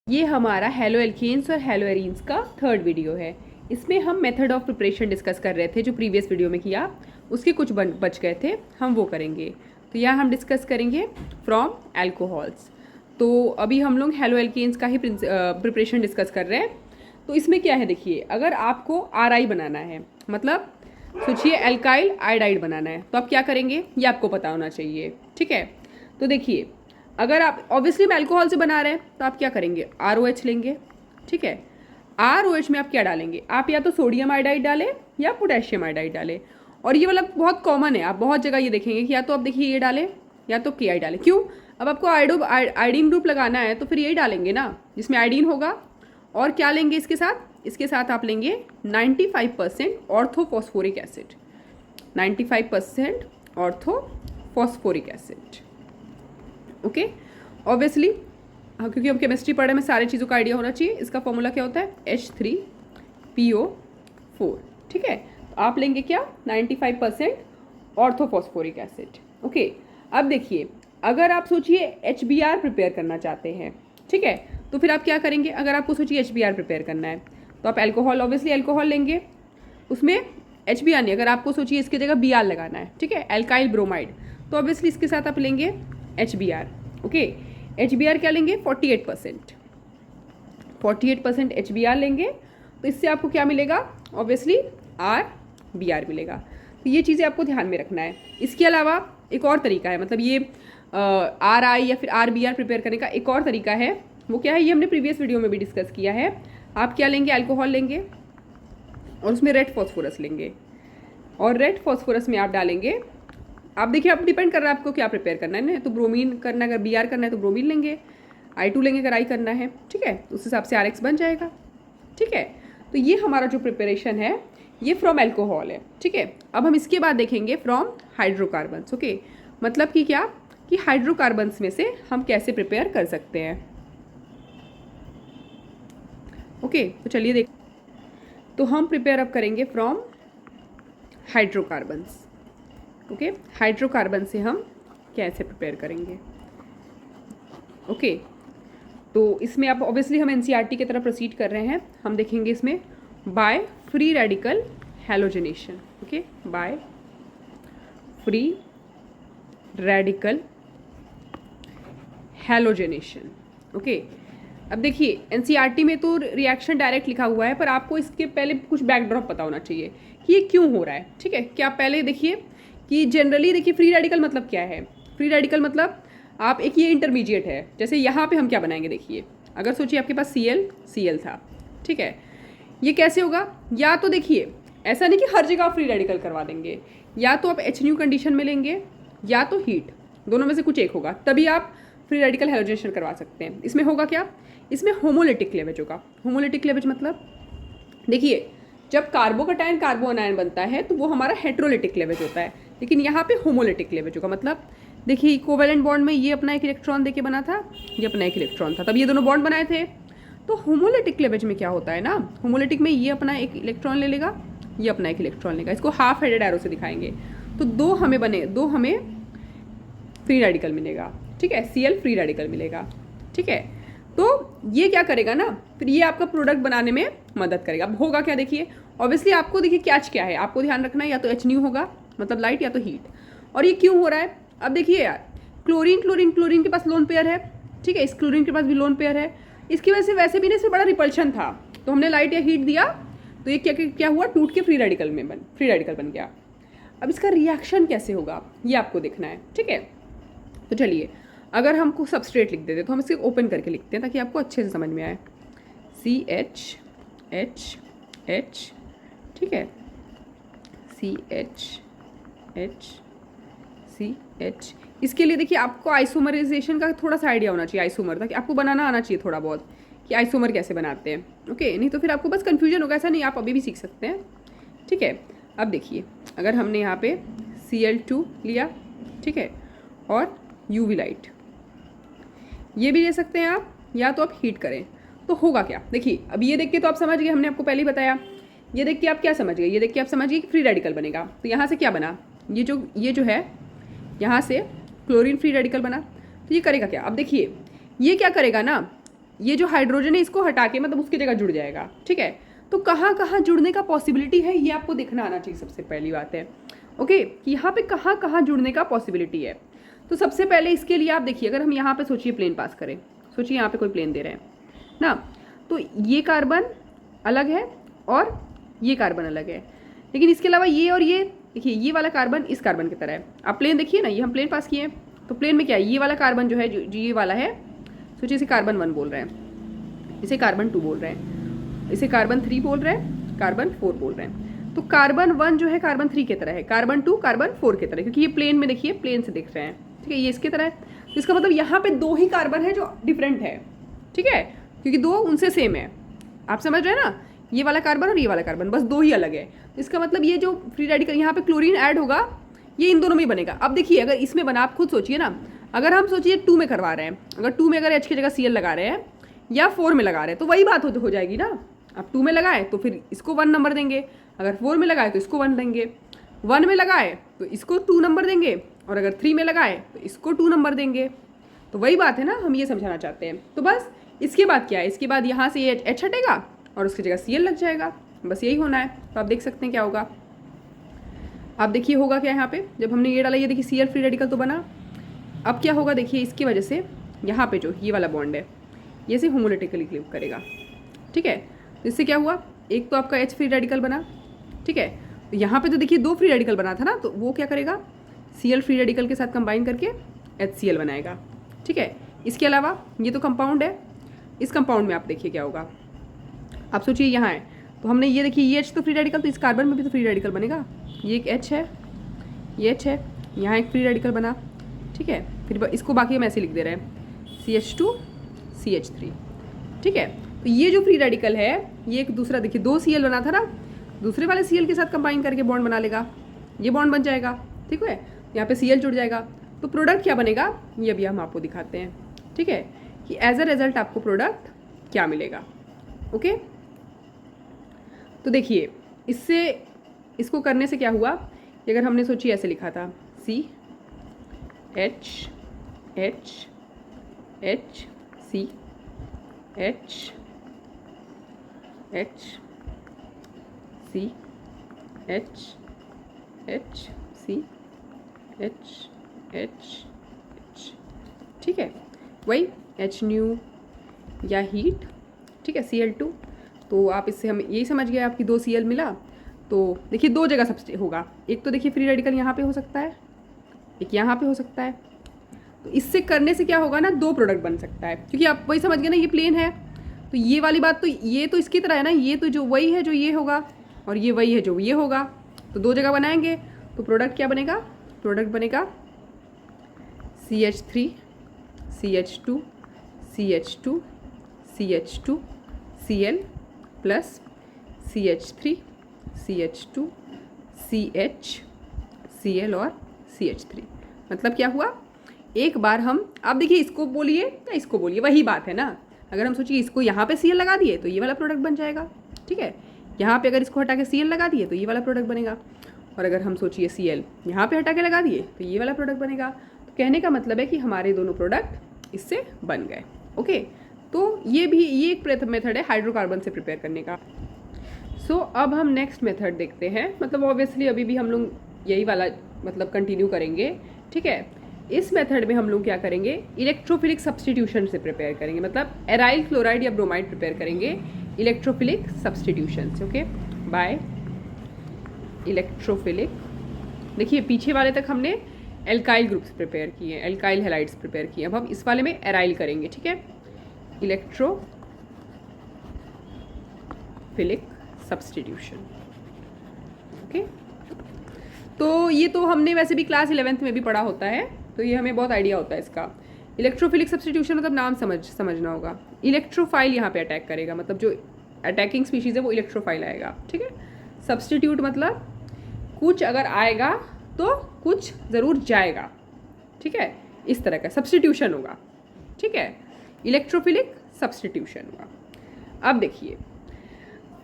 ये हमारा halo alkanes और हेलो एरीन्स का थर्ड वीडियो है। इसमें हम मेथड ऑफ प्रिपरेशन डिस्कस कर रहे थे, जो प्रीवियस वीडियो में किया उसके कुछ बच गए थे, हम वो करेंगे। तो यहाँ हम डिस्कस करेंगे फ्रॉम एल्कोहल्स। तो अभी हम लोग हेलो एल्केन्स का ही प्रिपरेशन डिस्कस कर रहे हैं। तो इसमें क्या है देखिए, अगर आपको RI बनाना है, मतलब सोचिए एल्काइल आयोडाइड बनाना है, तो आप क्या करेंगे ये आपको पता होना चाहिए। ठीक है, तो देखिए अगर आप ऑब्वियसली हम अल्कोहल से बना रहे हैं तो आप क्या करेंगे, ROH लेंगे। ठीक है, ROH में आप क्या डालेंगे, आप या तो सोडियम आयोडाइड डालें या पोटेशियम आयोडाइड डालें। और ये वाला बहुत कॉमन है, आप बहुत जगह ये देखेंगे कि या तो आप देखिए ये डालें या तो KI डालें। क्यों, अब आपको आयोडीन ग्रुप लगाना है तो फिर यही डालेंगे ना जिसमें आयोडीन होगा। और क्या लेंगे इसके साथ, इसके साथ आप लेंगे 95% orthophosphoric acid, 95% orthophosphoric acid. Okay, obviously क्योंकि हम केमिस्ट्री पढ़े में सारी चीज़ों का आइडिया होना चाहिए। इसका फॉर्मूला क्या होता है, H3PO4। ठीक है, तो आप लेंगे क्या, 95% ऑर्थोफॉस्फोरिक एसिड। ओके, अब देखिए अगर आप सोचिए HBr प्रिपेयर करना चाहते हैं, ठीक है, तो फिर आप क्या करेंगे, अगर आपको सोचिए HBr प्रिपेयर करना है तो आप अल्कोहल, ऑब्वियसली अल्कोहल लेंगे, उसमें HBr नहीं, अगर आपको सोचिए इसकी जगह Br लगाना है, ठीक है, एल्काइल ब्रोमाइड, तो ऑब्वियसली इसके साथ आप लेंगे HBr। ओके, HBr क्या लेंगे, 48% HBr लेंगे, तो इससे आपको क्या मिलेगा, ऑब्वियसली RBr मिलेगा। तो ये चीज़ें आपको ध्यान में रखना है। इसके अलावा एक और तरीका है, मतलब ये RI या फिर RBr प्रिपेयर करने का एक और तरीका है, वो क्या है, ये हमने प्रीवियस वीडियो में भी डिस्कस किया है। आप क्या लेंगे, अल्कोहल लेंगे और उसमें रेड फॉस्फोरस लेंगे, और रेड फॉस्फोरस में आप डालेंगे, आप देखिए आप डिपेंड कर रहा है आपको क्या प्रिपेयर करना है ना, तो ब्रोमीन करना है, अगर Br करना है तो ब्रोमीन लेंगे, I2 लेंगे अगर I करना है। ठीक है, उस हिसाब से RX बन जाएगा। ठीक है, तो ये हमारा जो प्रिपरेशन है ये फ्रॉम एल्कोहल है। ठीक है, अब हम इसके बाद देखेंगे फ्रॉम हाइड्रोकार्बन्स। ओके, मतलब कि क्या, कि हाइड्रोकार्बन्स में से हम कैसे प्रिपेयर कर सकते हैं। ओके, तो चलिए देख, तो हम प्रिपेयर अब करेंगे फ्रॉम हाइड्रोकार्बन्स। ओके, हाइड्रोकार्बन से हम कैसे प्रिपेयर करेंगे। ओके, तो इसमें आप ऑब्वियसली हम NCERT की तरफ प्रोसीड कर रहे हैं। हम देखेंगे इसमें by free radical halogenation. Okay, by free radical halogenation. Okay, अब देखिए NCERT में तो रिएक्शन डायरेक्ट लिखा हुआ है, पर आपको इसके पहले कुछ बैकड्रॉप पता होना चाहिए कि ये क्यों हो रहा है। ठीक है, क्या पहले देखिए कि जनरली देखिए फ्री रेडिकल मतलब क्या है, फ्री रेडिकल मतलब आप एक ये इंटरमीडिएट है, जैसे यहाँ पे हम क्या बनाएंगे, देखिए अगर सोचिए आपके पास Cl था, ठीक है, ये कैसे होगा, या तो देखिए ऐसा नहीं कि हर जगह आप फ्री रेडिकल करवा देंगे, या तो आप HNU कंडीशन में लेंगे या तो हीट, दोनों में से कुछ एक होगा, तभी आप फ्री रेडिकल हैलोजेनेशन करवा सकते हैं। इसमें होगा क्या, इसमें होमोलिटिक क्लेवेज होगा। होमोलिटिक क्लेवेज मतलब देखिए जब कार्बोकटायन कार्बो अनायन बनता है तो वो हमारा हेट्रोलिटिक क्लेवेज होता है, लेकिन यहाँ पे होमोलिटिक क्लेवेज होगा। मतलब देखिए कोवेलेंट बॉन्ड में ये अपना एक इलेक्ट्रॉन देके बना था, ये अपना एक इलेक्ट्रॉन था, तब ये दोनों बॉन्ड बनाए थे। तो होमोलिटिक क्लेवेज में क्या होता है ना, होमोलिटिक में ये अपना एक इलेक्ट्रॉन ले लेगा, ये अपना एक इलेक्ट्रॉन लेगा, इसको हाफ हेडेड एरो से दिखाएंगे, तो दो हमें फ्री रेडिकल मिलेगा। ठीक है, Cl फ्री रेडिकल मिलेगा। ठीक है, तो ये क्या करेगा ना, फिर ये आपका प्रोडक्ट बनाने में मदद करेगा। अब होगा क्या, देखिए ऑब्वियसली आपको देखिए कैच क्या है, आपको ध्यान रखना है, या तो HNU होगा मतलब लाइट, या तो हीट। और ये क्यों हो रहा है, अब देखिए यार, क्लोरीन के पास लोन पेयर है, ठीक है, इस क्लोरीन के पास भी लोन पेयर है, इसकी वजह से वैसे भी इसमें बड़ा रिपल्शन था, तो हमने लाइट या हीट दिया तो ये क्या हुआ, टूट के फ्री रेडिकल बन गया। अब इसका रिएक्शन कैसे होगा ये आपको देखना है। ठीक है, तो चलिए अगर हमको सबस्ट्रेट लिख देते तो हम इसे ओपन करके लिखते हैं ताकि आपको अच्छे से समझ में आए। CH, ठीक है, CH, इसके लिए देखिए आपको आइसोमराइजेशन का थोड़ा सा आइडिया होना चाहिए, आइसोमर ताकि आपको बनाना आना चाहिए थोड़ा बहुत कि आइसोमर कैसे बनाते हैं। ओके, नहीं तो फिर आपको बस कन्फ्यूजन होगा, ऐसा नहीं, आप अभी भी सीख सकते हैं। ठीक है, अब देखिए अगर हमने यहाँ पे Cl2 लिया, ठीक है, और UV लाइट, ये भी ले सकते हैं आप, या तो आप हीट करें, तो होगा क्या, देखिए अब ये देख के तो आप समझ गए, हमने आपको पहले ही बताया, ये देख के आप क्या समझ गए, ये देख के आप समझ गए कि फ्री रेडिकल बनेगा। तो यहाँ से क्या बना, ये जो है यहाँ से क्लोरीन फ्री रेडिकल बना, तो ये करेगा क्या, अब देखिए ये क्या करेगा ना, ये जो हाइड्रोजन है इसको हटा के मतलब उसकी जगह जुड़ जाएगा, ठीक है। तो कहाँ कहाँ जुड़ने का पॉसिबिलिटी है ये आपको देखना आना चाहिए, सबसे पहली बात है ओके, कि यहाँ पे कहाँ कहाँ जुड़ने का पॉसिबिलिटी है। तो सबसे पहले इसके लिए आप देखिए, अगर हम यहाँ पे सोचिए प्लेन पास करें, सोचिए यहाँ पे कोई प्लेन दे रहे हैं ना, तो ये कार्बन अलग है और ये कार्बन अलग है, लेकिन इसके अलावा ये और ये देखिए, ये वाला कार्बन इस कार्बन की तरह है। आप प्लेन देखिए ना, ये हम प्लेन पास किए हैं, तो प्लेन में क्या है, ये वाला कार्बन जो है, जो ये वाला है, सोचिए इसे कार्बन 1 बोल रहे हैं, इसे कार्बन 2 बोल रहे हैं, इसे कार्बन 3 बोल रहे हैं, कार्बन 4 बोल रहे हैं। तो कार्बन 1 जो है कार्बन 3 की तरह है, कार्बन 2 कार्बन 4 की तरह, क्योंकि ये प्लेन में देखिए प्लेन से दिख रहे हैं, ठीक है, ये इसकी तरह है। तो इसका मतलब यहाँ पे 2 ही कार्बन है जो डिफरेंट है, ठीक है, क्योंकि 2 उनसे सेम है। आप समझ रहे हैं ना, ये वाला कार्बन और ये वाला कार्बन, बस 2 ही अलग है। इसका मतलब ये जो फ्री रेडिकल यहाँ पे क्लोरीन ऐड होगा, ये इन दोनों में ही बनेगा। अब देखिए, अगर इसमें बना, आप खुद सोचिए ना, अगर हम सोचिए 2 में करवा रहे हैं, अगर 2 में अगर H की जगह Cl लगा रहे हैं या 4 में लगा रहे हैं, तो वही बात हो जाएगी ना। अब 2 में लगाए तो फिर इसको 1 नंबर देंगे, अगर 4 में लगाए तो इसको 1 देंगे, 1 में लगाए तो इसको 2 नंबर देंगे, और अगर 3 में लगाए तो इसको 2 नंबर देंगे। तो वही बात है ना, हम ये समझाना चाहते हैं। तो बस इसके बाद क्या है, इसके बाद यहाँ से ये H हटेगा और उसकी जगह Cl लग जाएगा, बस यही होना है। तो आप देख सकते हैं क्या होगा, आप देखिए होगा क्या यहाँ पे, जब हमने ये डाला, ये देखिए Cl फ्री रेडिकल तो बना। अब क्या होगा देखिए, इसकी वजह से यहाँ पे जो ये वाला बॉन्ड है ये से होमोलिटिकली क्लिप करेगा, ठीक है। तो इससे क्या हुआ, एक तो आपका H फ्री रेडिकल बना, ठीक है। तो यहाँ पे तो देखिए 2 फ्री रेडिकल बना था ना, तो वो क्या करेगा, Cl फ्री रेडिकल के साथ कंबाइन करके HCl बनाएगा, ठीक है। इसके अलावा ये तो कंपाउंड है, इस कंपाउंड में आप देखिए क्या होगा। आप सोचिए यहाँ है, तो हमने ये देखिए ये H तो फ्री रेडिकल, तो इस कार्बन में भी तो फ्री रेडिकल बनेगा, ये एक H है, ये H है, यहाँ एक फ्री रेडिकल बना, ठीक है। फिर इसको बाकी हम ऐसे लिख दे रहे हैं CH2 CH3, ठीक है। तो ये जो फ्री रेडिकल है, ये एक दूसरा देखिए 2 Cl बना था ना, दूसरे वाले Cl के साथ कंबाइन करके बॉन्ड बना लेगा, ये बॉन्ड बन जाएगा, ठीक है। यहाँ पे Cl जुड़ जाएगा, तो प्रोडक्ट क्या बनेगा ये अभी हम आपको दिखाते हैं, ठीक है, कि एज अ रिजल्ट आपको प्रोडक्ट क्या मिलेगा, ओके। तो देखिए इससे, इसको करने से क्या हुआ कि अगर हमने सोचिए ऐसे लिखा था C H H H C H H C H H C H H H, ठीक है, वही H न्यू या हीट, ठीक है, Cl2। तो आप इससे हम यही समझ गए, आपकी 2 Cl मिला। तो देखिए 2 जगह सबसे होगा, एक तो देखिए फ्री रेडिकल यहाँ पे हो सकता है, एक यहाँ पे हो सकता है। तो इससे करने से क्या होगा ना, 2 प्रोडक्ट बन सकता है, क्योंकि आप वही समझ गए ना, ये प्लेन है, तो ये वाली बात तो ये तो इसकी तरह है ना, ये तो जो वही है जो ये होगा, और ये वही है जो ये होगा, तो 2 जगह बनाएंगे, तो प्रोडक्ट क्या बनेगा, प्रोडक्ट बनेगा CH3 CH2 CH2 CH2 Cl plus CH3 CH2 CH Cl और CH3। मतलब क्या हुआ, एक बार हम, आप देखिए इसको बोलिए या इसको बोलिए, वही बात है ना। अगर हम सोचिए इसको यहाँ पे Cl लगा दिए तो ये वाला प्रोडक्ट बन जाएगा, ठीक है। यहाँ पे अगर इसको हटा के Cl लगा दिए तो ये वाला प्रोडक्ट बनेगा, और अगर हम सोचिए Cl यहाँ पे हटा के लगा दिए तो ये वाला प्रोडक्ट बनेगा। तो कहने का मतलब है कि हमारे दोनों प्रोडक्ट इससे बन गए, ओके। तो ये एक मेथड है हाइड्रोकार्बन से प्रिपेयर करने का। सो अब हम नेक्स्ट मेथड देखते हैं, मतलब ऑब्वियसली अभी भी हम लोग यही वाला मतलब कंटिन्यू करेंगे, ठीक है। इस मेथड में हम लोग क्या करेंगे, इलेक्ट्रोफिलिक सब्स्टिट्यूशन से प्रिपेयर करेंगे, मतलब एराइल क्लोराइड या ब्रोमाइड प्रिपेयर करेंगे इलेक्ट्रोफिलिक सब्स्टिट्यूशन से, ओके, बाय इलेक्ट्रोफिलिक। देखिए पीछे वाले तक हमने एल्काइल ग्रुप्स प्रिपेयर किए, एल्काइल हैलाइड्स प्रिपेयर किए, अब हम इस वाले में एराइल करेंगे, ठीक है, इलेक्ट्रोफिलिक सब्स्टिट्यूशन, ओके। तो ये तो हमने वैसे भी क्लास 11th में भी पढ़ा होता है, तो ये हमें बहुत आइडिया होता है इसका। इलेक्ट्रोफिलिक सब्स्टिट्यूशन मतलब नाम समझना होगा, इलेक्ट्रोफाइल यहाँ पे अटैक करेगा, मतलब जो अटैकिंग स्पीशीज़ है वो इलेक्ट्रोफाइल आएगा, ठीक है। सब्स्टिट्यूट मतलब कुछ अगर आएगा तो कुछ ज़रूर जाएगा, ठीक है, इस तरह का सब्स्टिट्यूशन होगा, ठीक है, इलेक्ट्रोफिलिक सब्स्टिट्यूशन होगा। अब देखिए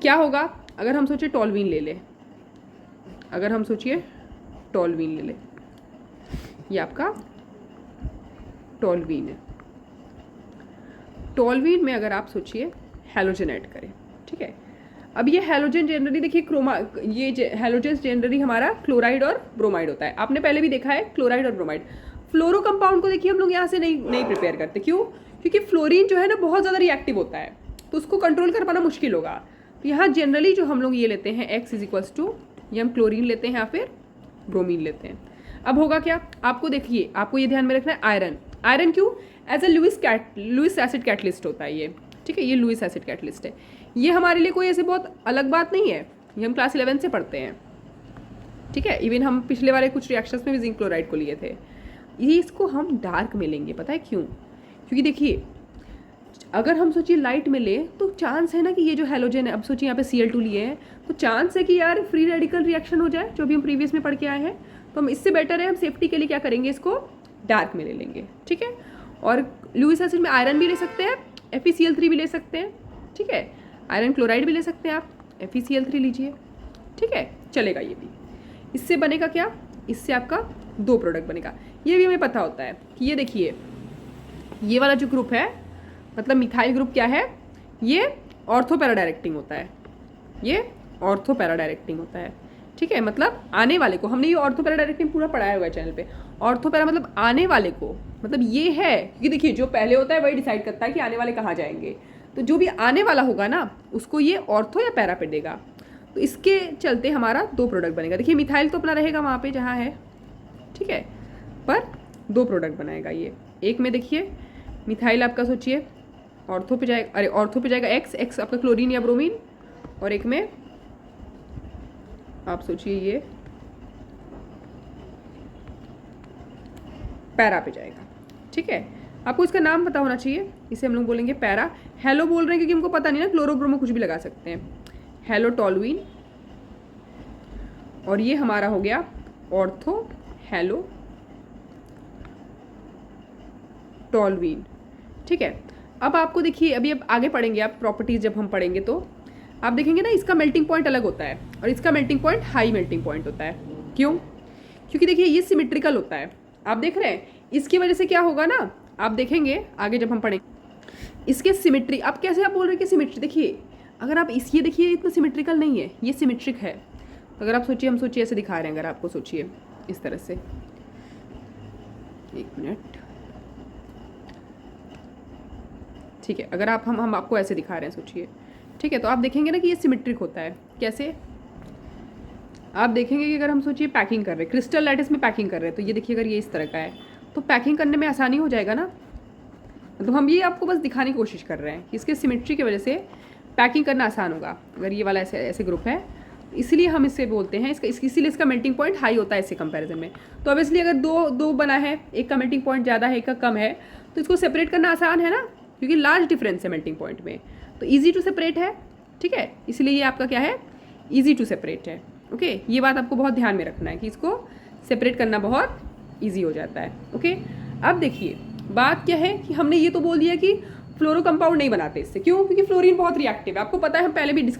क्या होगा, अगर हम सोचिए टॉल्वीन ले ले, अगर हम सोचिए टॉल्वीन ले ले, ये आपका टॉल्वीन है, टॉलवीन में अगर आप सोचिए हैलोजन ऐड करें, ठीक है। अब ये हैलोजन जनरली देखिए ये हैलोजन जनरली हमारा क्लोराइड और ब्रोमाइड होता है। आपने पहले भी देखा है क्लोराइड और ब्रोमाइड। फ्लोरो कंपाउंड को देखिए हम लोग यहाँ से नहीं प्रिपेयर करते। क्यों? क्योंकि फ्लोरीन जो है ना बहुत ज़्यादा रिएक्टिव होता है, तो उसको कंट्रोल कर पाना मुश्किल होगा। तो यहाँ जनरली जो हम लोग ये लेते हैं X = ये हम क्लोरीन लेते हैं या फिर ब्रोमीन लेते हैं। अब होगा क्या, आपको देखिए, आपको ये ध्यान में रखना है आयरन। आयरन क्यों? As a Lewis acid catalyst होता है ये, ठीक है। ये लुइस एसिड कैटलिस्ट है। ये हमारे लिए कोई ऐसे बहुत अलग बात नहीं है, ये हम क्लास 11 से पढ़ते हैं, ठीक है। इवन हम पिछले वाले कुछ रिएक्शंस में भी जिंक क्लोराइड को लिए थे। ये इसको हम डार्क में लेंगे, पता है क्यों? क्योंकि देखिए अगर हम सोचिए लाइट में ले तो चांस है ना कि ये जो हैलोजन है, अब सोचिए यहाँ पे Cl2 लिए हैं, तो चांस है कि यार फ्री रेडिकल रिएक्शन हो जाए, जो भी हम प्रीवियस में पढ़ के आए हैं। तो हम इससे बेटर है हम सेफ्टी के लिए क्या करेंगे, इसको डार्क में ले लेंगे, ठीक है। और लुइस एसिड में आयरन भी ले सकते हैं, FeCl3 भी ले सकते हैं, ठीक है। आयरन क्लोराइड भी ले सकते हैं आप, FeCl3 लीजिए, ठीक है, चलेगा ये भी। इससे बनेगा क्या, इससे आपका 2 प्रोडक्ट बनेगा। ये भी हमें पता होता है कि ये देखिए ये वाला जो ग्रुप है, मतलब मिथाइल ग्रुप क्या है, ये ऑर्थो पैरा डायरेक्टिंग होता है, ये ऑर्थो पैरा डायरेक्टिंग होता है, ठीक है। मतलब आने वाले को, हमने ये ऑर्थो पैरा डायरेक्टिंग पूरा पढ़ाया हुआ है चैनल पे। ऑर्थो पैरा मतलब आने वाले को, मतलब ये है कि देखिए जो पहले होता है वही डिसाइड करता है कि आने वाले कहाँ जाएंगे। तो जो भी आने वाला होगा ना उसको ये ऑर्थो या पैरा पे देगा। तो इसके चलते हमारा 2 प्रोडक्ट बनेगा। देखिए मिथाइल तो अपना रहेगा वहाँ पे जहाँ है, ठीक है, पर 2 प्रोडक्ट बनाएगा ये। एक में देखिए मिथाइल आपका सोचिए ऑर्थो पे जाएगा, अरे ऑर्थो पे जाएगा X आपका क्लोरीन या ब्रोमीन, और एक में आप सोचिए ये पैरा पे जाएगा, ठीक है। आपको इसका नाम पता होना चाहिए, इसे हम लोग बोलेंगे पैरा। हेलो बोल रहे हैं क्योंकि हमको पता नहीं ना, क्लोरोब्रोमो कुछ भी लगा सकते हैं। हेलो टॉलवीन, और ये हमारा हो गया ऑर्थो हेलो टॉलवीन, ठीक है। अब आपको देखिए अभी अब आगे पढ़ेंगे आप प्रॉपर्टीज, जब हम पढ़ेंगे तो आप देखेंगे ना इसका मेल्टिंग पॉइंट अलग होता है और इसका melting point high melting point होता है। क्यों? क्योंकि देखिए ये सिमेट्रिकल होता है, आप देख रहे हैं। इसकी वजह से क्या होगा ना, आप देखेंगे आगे जब हम पढ़ेंगे इसके सिमेट्री। अब कैसे आप बोल रहे हैं कि सिमेट्री, देखिए अगर आप ये देखिए इतना सिमेट्रिकल नहीं है, ये सिमेट्रिक है। तो अगर आप सोचिए, हम सोचिए ऐसे दिखा रहे हैं, अगर आपको सोचिए इस तरह से, 1 मिनट, ठीक है। अगर हम आपको ऐसे दिखा रहे हैं सोचिए, ठीक है, तो आप देखेंगे ना कि ये सिमेट्रिक होता है। कैसे? आप देखेंगे कि अगर हम सोचिए पैकिंग कर रहे हैं, क्रिस्टल लैटिस में पैकिंग कर रहे हैं, तो ये देखिए अगर ये इस तरह का है तो पैकिंग करने में आसानी हो जाएगा ना। तो हम ये आपको बस दिखाने की कोशिश कर रहे हैं कि इसके सिमेट्री की वजह से पैकिंग करना आसान होगा अगर ये वाला ऐसे ग्रुप है। इसलिए हम इससे बोलते हैं इसीलिए इसका मेल्टिंग पॉइंट हाई होता है इससे कंपैरिजन में। तो ऑब्वियसली अगर दो बना है, एक का मेल्टिंग पॉइंट ज़्यादा है, एक का कम है, तो इसको सेपरेट करना आसान है ना, क्योंकि लार्ज डिफरेंस है मेल्टिंग पॉइंट में, तो ईजी टू सेपरेट है, ठीक है। इसलिए ये आपका क्या है, ईजी टू सेपरेट है। ओके, ये बात आपको बहुत ध्यान में रखना है कि इसको सेपरेट करना बहुत ईजी हो जाता है। ओके, अब देखिए बात क्या है कि हमने ये तो बोल दिया कि फ्लोरो कंपाउंड नहीं बनाते इससे। क्यों? क्योंकि फ्लोरीन बहुत रिएक्टिव है, आपको पता है, हम पहले भी डिस्कस